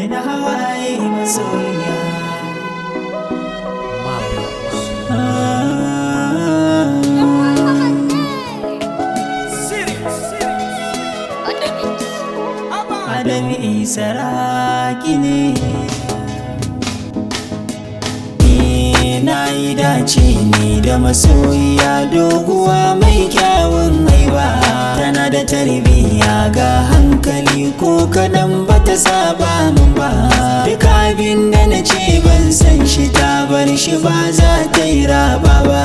daina hawaye masoyiya. Adabi saraki ne. Na yi dace ni da masoyiya doguwa mai kyawun haiba, tana da tarbiyya ga hankali ko kaɗan bata saba min ba. Duk abin da na ce ban san shi ta bar shi ba za ta yi raba ba.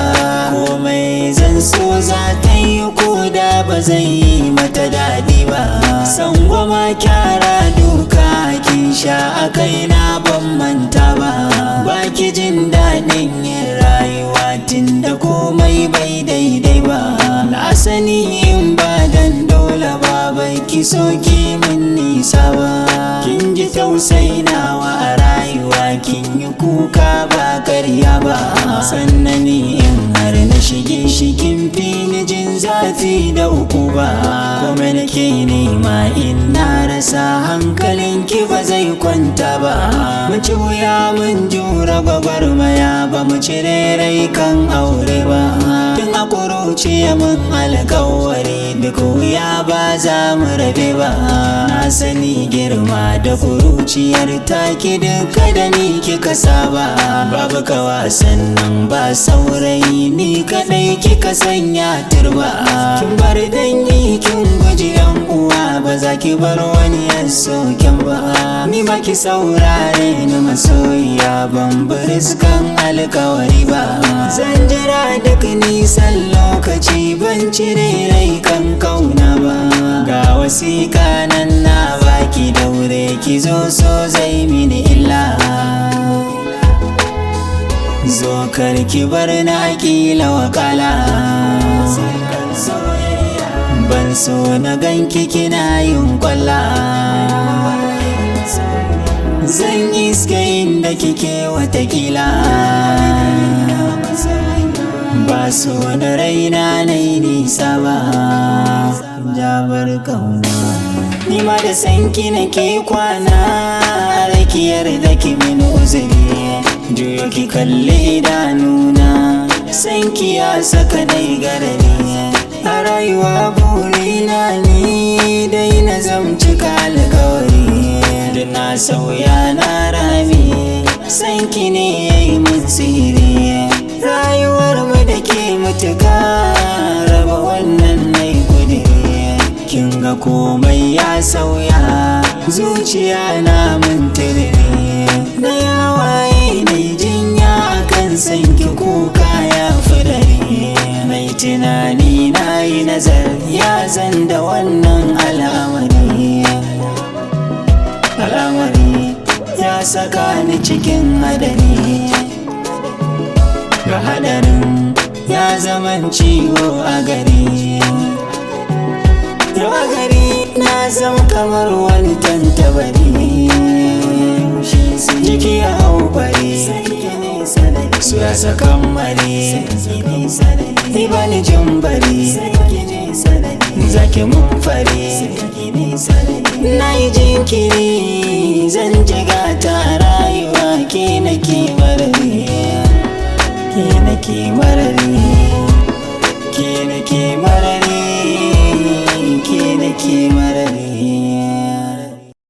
Komai zan so za ta yi ko da ba zai yi mata daɗi ba. Sangwama kyara duka kin sha a kaina ban manta ba. Baki jin daɗin yin rayuwa tunda komai bai daidai ba. Na sani in ba dan dole ba bai ki so ki min nisa ba. Kin ji tausayi nawa a rayuwa kin yi kuka ba karya ba. Sannan in har na shige shi kin fi ni jin zafi da uku ba. Kome nake nema in na rasa hankalin ki ba zai kwanta ba. Mun ci wuya mun jura gwagwarmaya ba mu cire rai kan aure ba. Tun a kuruciya mun alkawari duk wuya ba za mu rabe ba. Na sani girma da kuruciyar taki duka da ni kika saba. Babu kawa sannan ba saurayi ni kadai kika sanya turba. Kin bar dangi kin guji yan uwa ba za ki bar wani ya soken ba. Ni ba ki saurare ni masoyiya ban bar riskan alkawari ba. Zan jira duk nisan lokaci ban cire rai kan kauna ba. Ga wasiƙa nan na baki daure ki zo so zai mini illa. Zo karki bar na kila wakala. Ban so na ganki kina yin kwalla. Zan iske inda kike watakila. Ba so na raina na yi nisa ba. Jabar kauna ni ma da sanki nake kwana. Rakiyar da ki min uzuri juyo ki kalli idanuna. Sanki ya saka dai garari a rayuwa burina ni dai na zamci alkawari. Da na sauya na rami sanki ne ya yi min siri. Rayuwar mu da ke mutuka raba wannan na yi kudiri. Kin ga komai ya sauya zuciya na mun tiriri. Na yawaye na yi jinya akan sanki kuka ya fudari. Mai tunani na yi nazari ya zan da wannan al'amari. Al'amari ya saka ni cikin hadari. Ga hadarin ya zaman ciwo a gari. Yau a gari na zama kamar wani tantabari. Jiki ya hau bari su ya sakan mari. Ni ba ni jin bari zaki mun fari. Na yi jinkiri zan jiga ta rayuwa ke nake marari. Ke nake marari. Ke nake marari. Ke nake marari.